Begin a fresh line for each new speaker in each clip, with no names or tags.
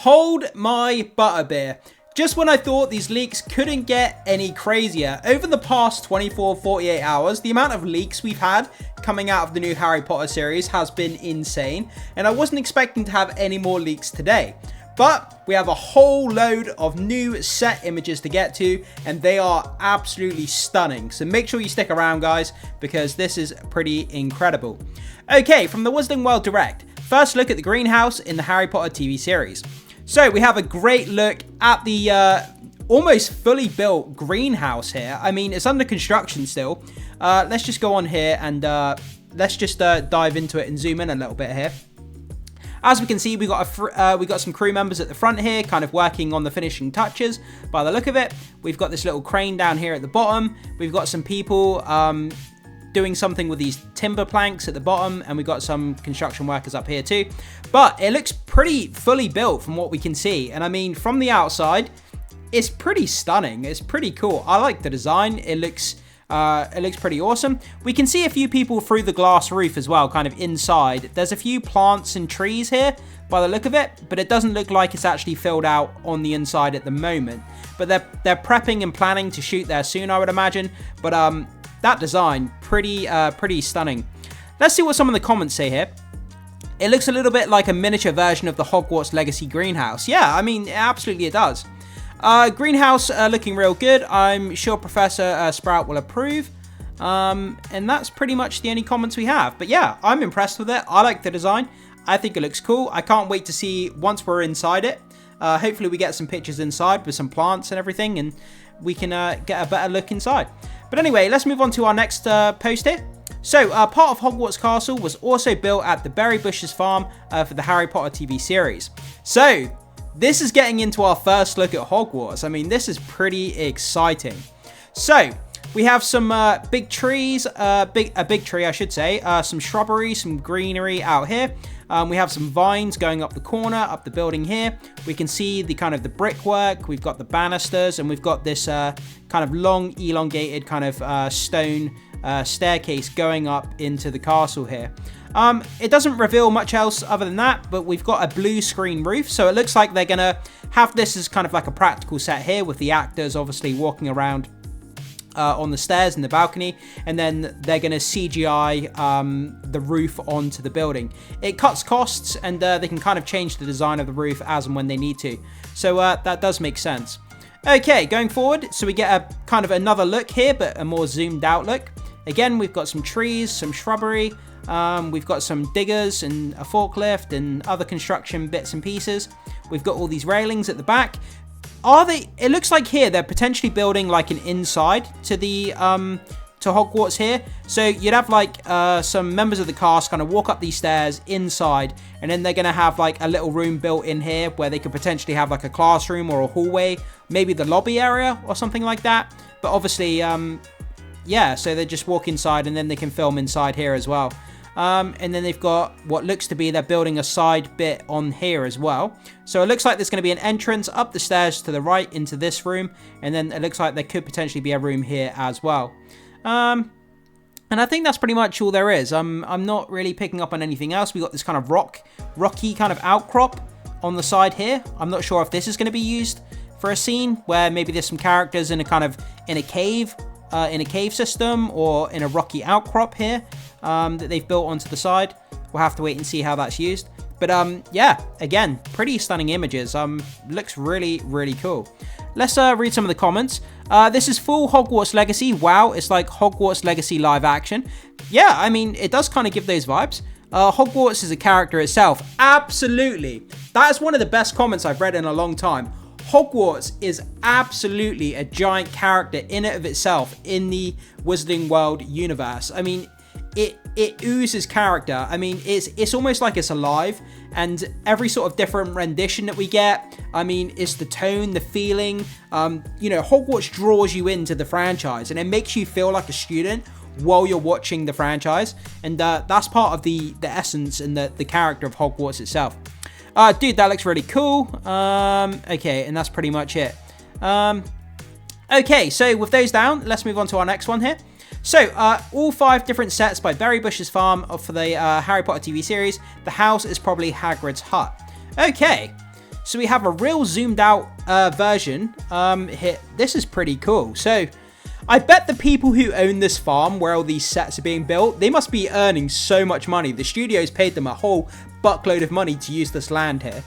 Hold my butterbeer. Just when I thought these leaks couldn't get any crazier, over the past 24-48 hours, the amount of leaks we've had coming out of the new Harry Potter series has been insane, and I wasn't expecting to have any more leaks today. But we have a whole load of new set images to get to, and they are absolutely stunning. So make sure you stick around, guys, because this is pretty incredible. Okay, from the Wizarding World Direct, first look at the greenhouse in the Harry Potter TV series. So we have a great look at the almost fully built greenhouse here. I mean, it's under construction still. Let's just go on here and let's just dive into it and zoom in a little bit here. As we can see, we got some crew members at the front here, kind of working on the finishing touches. By the look of it, we've got this little crane down here at the bottom. We've got some people doing something with these timber planks at the bottom, and we've got some construction workers up here too. But it looks pretty fully built from what we can see, and I mean, from the outside, it's pretty stunning. It's pretty cool. I like the design. It looks pretty awesome. We can see a few people through the glass roof as well, kind of inside. There's a few plants and trees here by the look of it, but it doesn't look like it's actually filled out on the inside at the moment. But they're prepping and planning to shoot there soon, I would imagine. But that design, pretty stunning. Let's see what some of the comments say here. It looks a little bit like a miniature version of the Hogwarts Legacy greenhouse. Yeah, I mean, absolutely it does. Greenhouse looking real good. I'm sure Professor Sprout will approve. And that's pretty much the only comments we have. But yeah, I'm impressed with it. I like the design. I think it looks cool. I can't wait to see once we're inside it. Hopefully we get some pictures inside with some plants and everything, and we can get a better look inside. But anyway, let's move on to our next post here. So, part of Hogwarts Castle was also built at the Berry Bushes farm for the Harry Potter TV series. So, this is getting into our first look at Hogwarts. I mean, this is pretty exciting. So, we have some big trees, a big tree, I should say, some shrubbery, some greenery out here. We have some vines going up the corner, up the building here. We can see the kind of the brickwork. We've got the banisters, and we've got this kind of long, elongated kind of stone staircase going up into the castle here. It doesn't reveal much else other than that, but we've got a blue screen roof, so it looks like they're gonna have this as kind of like a practical set here with the actors obviously walking around on the stairs and the balcony, and then they're going to CGI the roof onto the building. It cuts costs, and they can kind of change the design of the roof as and when they need to. So that does make sense. Okay, going forward, so we get a kind of another look here, but a more zoomed out look. Again, we've got some trees, some shrubbery, we've got some diggers and a forklift and other construction bits and pieces. We've got all these railings at the back. It looks like here they're potentially building like an inside to the to Hogwarts here. So you'd have like some members of the cast kind of walk up these stairs inside, and then they're gonna have like a little room built in here where they could potentially have like a classroom or a hallway, maybe the lobby area or something like that. But obviously, yeah, so they just walk inside and then they can film inside here as well. And then they've got what looks to be they're building a side bit on here as well. So it looks like there's going to be an entrance up the stairs to the right into this room, and then it looks like there could potentially be a room here as well. And I think that's pretty much all there is. I'm not really picking up on anything else. We got this kind of rocky kind of outcrop on the side here. I'm not sure if this is going to be used for a scene where maybe there's some characters in a cave system, or in a rocky outcrop here that they've built onto the side. We'll have to wait and see how that's used. But yeah, again, pretty stunning images. Looks really, really cool. Let's read some of the comments. This is full Hogwarts Legacy. Wow, it's like Hogwarts Legacy live action. Yeah, I mean, it does kind of give those vibes. Hogwarts is a character itself. Absolutely. That is one of the best comments I've read in a long time. Hogwarts is absolutely a giant character in and of itself in the Wizarding World universe. I mean, it oozes character. I mean, it's almost like it's alive, and every sort of different rendition that we get, I mean, it's the tone, the feeling. You know, Hogwarts draws you into the franchise, and it makes you feel like a student while you're watching the franchise, and that's part of the essence and the character of Hogwarts itself. Dude, that looks really cool. Okay, and that's pretty much it. Okay, so with those down, let's move on to our next one here. So, all 5 different sets by Berry Bushes Farm for the Harry Potter TV series. The house is probably Hagrid's hut. Okay, So we have a real zoomed out version here. This is pretty cool. So I bet the people who own this farm where all these sets are being built, they must be earning so much money. The studios paid them a whole buckload of money to use this land here.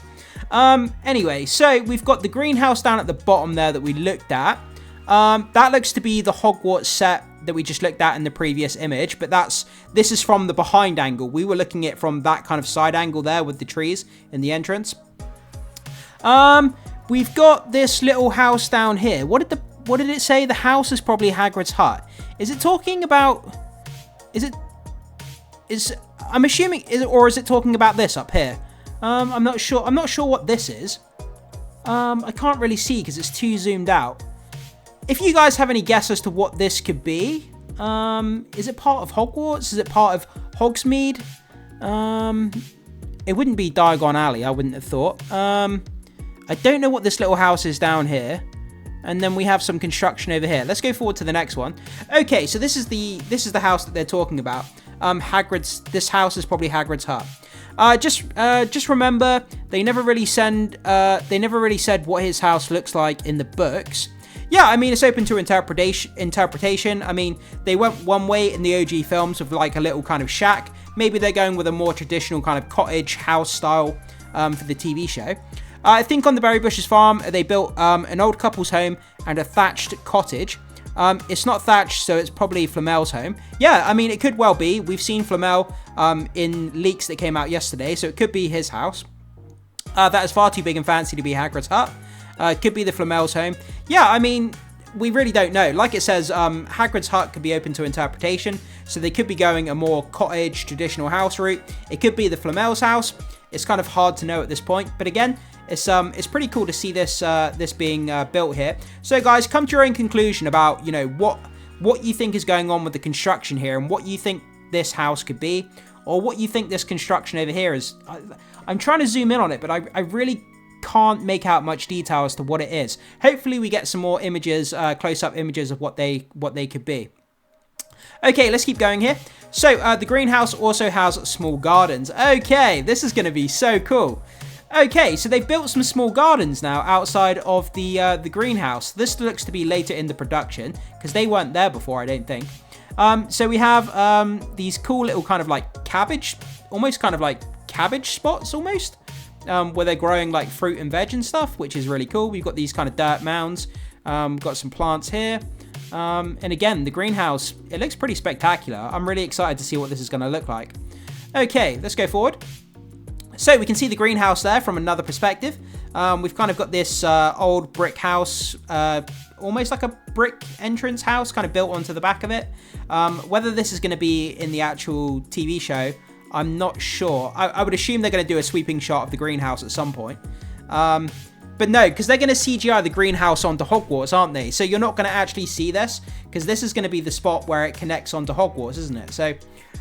Anyway, so we've got the greenhouse down at the bottom there that we looked at. That looks to be the Hogwarts set that we just looked at in the previous image, but this is from the behind angle. We were looking at it from that kind of side angle there with the trees in the entrance. We've got this little house down here. What did it say? The house is probably Hagrid's hut. Is it talking about? I'm assuming, or is it talking about this up here? I'm not sure. I'm not sure what this is. I can't really see because it's too zoomed out. If you guys have any guess as to what this could be, is it part of Hogwarts? Is it part of Hogsmeade? It wouldn't be Diagon Alley, I wouldn't have thought. I don't know what this little house is down here. And then we have some construction over here. Let's go forward to the next one. Okay, so this is the house that they're talking about. This house is probably Hagrid's hut. Just remember, they never really said what his house looks like in the books. Yeah, I mean, it's open to interpretation. I mean, they went one way in the OG films with like a little kind of shack. Maybe they're going with a more traditional kind of cottage house style for the TV show. I think on the Berry Bushes farm, they built an old couple's home and a thatched cottage. It's not thatched, so it's probably Flamel's home. Yeah, I mean, it could well be. We've seen Flamel in leaks that came out yesterday, so it could be his house. That is far too big and fancy to be Hagrid's hut. It could be the Flamel's home. Yeah, I mean, we really don't know. Like it says, Hagrid's hut could be open to interpretation, so they could be going a more cottage, traditional house route. It could be the Flamel's house. It's kind of hard to know at this point, but again, it's pretty cool to see this being built here. So guys, come to your own conclusion about, you know, what you think is going on with the construction here and what you think this house could be, or what you think this construction over here is. I'm trying to zoom in on it, but I really can't make out much detail as to what it is. Hopefully we get some more images, close-up images of what they could be. Okay, let's keep going here. So the greenhouse also has small gardens. Okay, this is going to be so cool. Okay, so they've built some small gardens now outside of the greenhouse. This looks to be later in the production because they weren't there before, I don't think. So we have these cool little kind of like cabbage, almost kind of like cabbage spots almost. Where they're growing like fruit and veg and stuff, which is really cool. We've got these kind of dirt mounds, got some plants here. And again, the greenhouse, it looks pretty spectacular. I'm really excited to see what this is going to look like. Okay, let's go forward. So we can see the greenhouse there from another perspective. We've kind of got this old brick house, almost like a brick entrance house kind of built onto the back of it. Whether this is going to be in the actual TV show, I'm not sure. I would assume they're going to do a sweeping shot of the greenhouse at some point. But no, because they're going to CGI the greenhouse onto Hogwarts, aren't they? So you're not going to actually see this, because this is going to be the spot where it connects onto Hogwarts, isn't it? So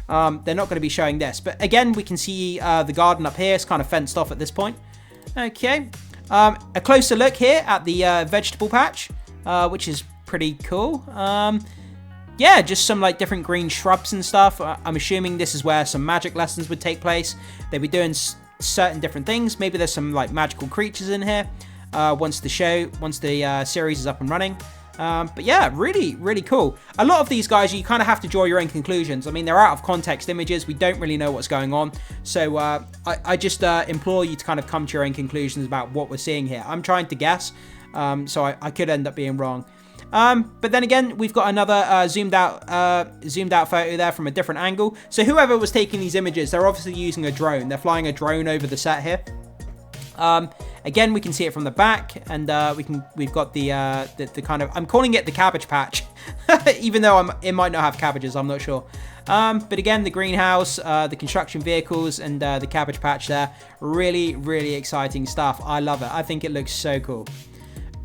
they're not going to be showing this. But again, we can see the garden up here. It's kind of fenced off at this point. Okay. A closer look here at the vegetable patch, which is pretty cool. Yeah, just some like different green shrubs and stuff. I'm assuming this is where some magic lessons would take place. They'd be doing certain different things. Maybe there's some like magical creatures in here once the series is up and running. But yeah, really, really cool. A lot of these guys, you kind of have to draw your own conclusions. I mean, they're out of context images. We don't really know what's going on. So I just implore you to kind of come to your own conclusions about what we're seeing here. I'm trying to guess, so I could end up being wrong. But then again, we've got another zoomed out photo there from a different angle. So whoever was taking these images, they're obviously using a drone. They're flying a drone over the set here. Again, we can see it from the back, and we've got the kind of, I'm calling it the cabbage patch, even though it might not have cabbages. I'm not sure. But again, the greenhouse, the construction vehicles, and the cabbage patch there, really, really exciting stuff. I love it. I think it looks so cool.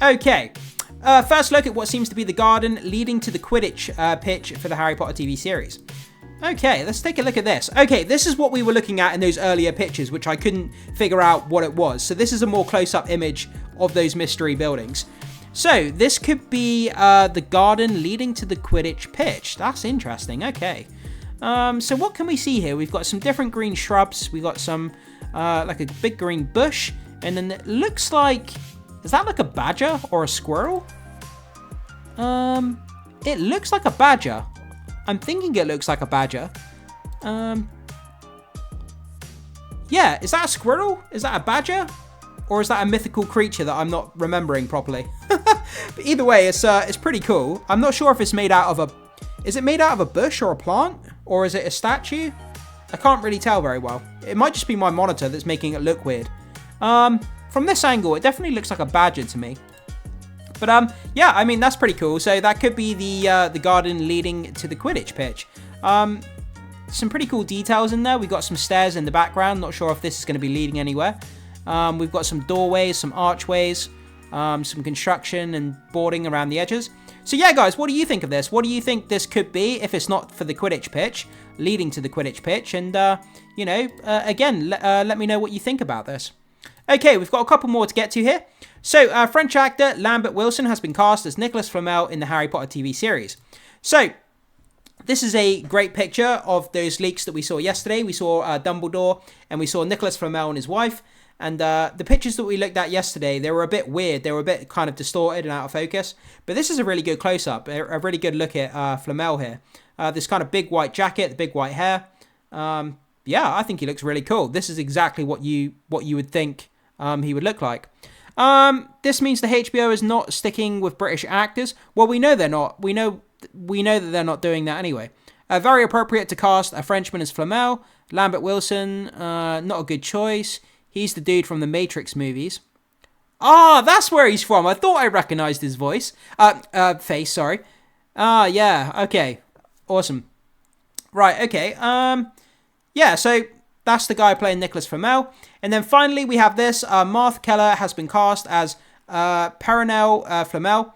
Okay. First look at what seems to be the garden leading to the Quidditch pitch for the Harry Potter TV series. Okay, let's take a look at this. Okay, this is what we were looking at in those earlier pictures, which I couldn't figure out what it was. So this is a more close-up image of those mystery buildings. So this could be the garden leading to the Quidditch pitch. That's interesting. Okay. So what can we see here? We've got some different green shrubs. We've got some like a big green bush. And then it looks like, is that like a badger or a squirrel? It looks like a badger. I'm thinking it looks like a badger. Yeah, is that a squirrel? Is that a badger? Or is that a mythical creature that I'm not remembering properly? But either way, it's pretty cool. I'm not sure if it's made out of a... Is it made out of a bush or a plant? Or is it a statue? I can't really tell very well. It might just be my monitor that's making it look weird. From this angle, it definitely looks like a badger to me. But yeah, I mean, that's pretty cool. So that could be the garden leading to the Quidditch pitch. Some pretty cool details in there. We've got some stairs in the background. Not sure if this is going to be leading anywhere. We've got some doorways, some archways, some construction and boarding around the edges. So yeah, guys, what do you think of this? What do you think this could be if it's not for the Quidditch pitch, leading to the Quidditch pitch? And, you know, again, let me know what you think about this. Okay, we've got a couple more to get to here. So, French actor Lambert Wilson has been cast as Nicholas Flamel in the Harry Potter TV series. So, this is a great picture of those leaks that we saw yesterday. We saw Dumbledore and we saw Nicholas Flamel and his wife. And the pictures that we looked at yesterday, they were a bit weird. They were a bit kind of distorted and out of focus. But this is a really good close-up, a really good look at Flamel here. This kind of big white jacket, the big white hair. Yeah, I think he looks really cool. This is exactly what you would think he would look like. This means the HBO is not sticking with British actors. Well, we know they're not. We know that they're not doing that anyway. Very appropriate to cast a Frenchman as Flamel. Lambert Wilson, not a good choice. He's the dude from the Matrix movies. Ah, that's where he's from. I thought I recognized his voice. Face, sorry. Yeah, okay. Awesome. Right, okay. Yeah, so that's the guy playing Nicholas Flamel. And then finally, we have this. Martha Keller has been cast as Perenelle Flamel.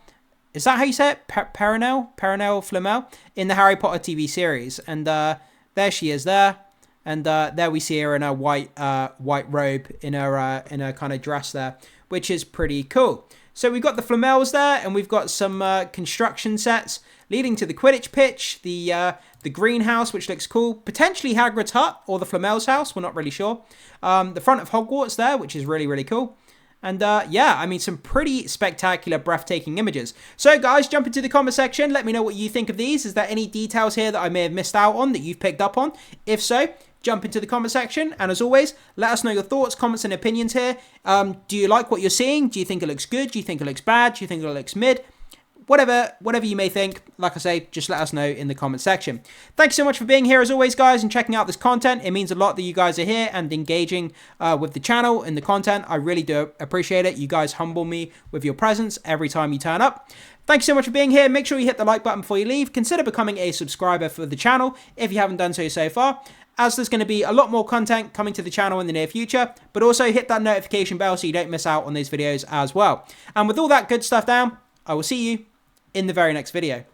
Is that how you say it? Perenelle Flamel in the Harry Potter TV series. And there she is there. And there we see her in a white robe, in her kind of dress there, which is pretty cool. So we've got the Flamels there, and we've got some construction sets leading to the Quidditch pitch, the greenhouse, which looks cool, potentially Hagrid's hut or the Flamels' house, we're not really sure. The front of Hogwarts there, which is really, really cool. And yeah, I mean, some pretty spectacular, breathtaking images. So guys, jump into the comment section. Let me know what you think of these. Is there any details here that I may have missed out on that you've picked up on? If so, jump into the comment section. And as always, let us know your thoughts, comments, and opinions here. Do you like what you're seeing? Do you think it looks good? Do you think it looks bad? Do you think it looks mid? Whatever you may think, like I say, just let us know in the comment section. Thanks so much for being here as always, guys, and checking out this content. It means a lot that you guys are here and engaging with the channel and the content. I really do appreciate it. You guys humble me with your presence every time you turn up. Thanks so much for being here. Make sure you hit the like button before you leave. Consider becoming a subscriber for the channel if you haven't done so far, as there's going to be a lot more content coming to the channel in the near future. But also hit that notification bell so you don't miss out on these videos as well. And with all that good stuff down, I will see you in the very next video.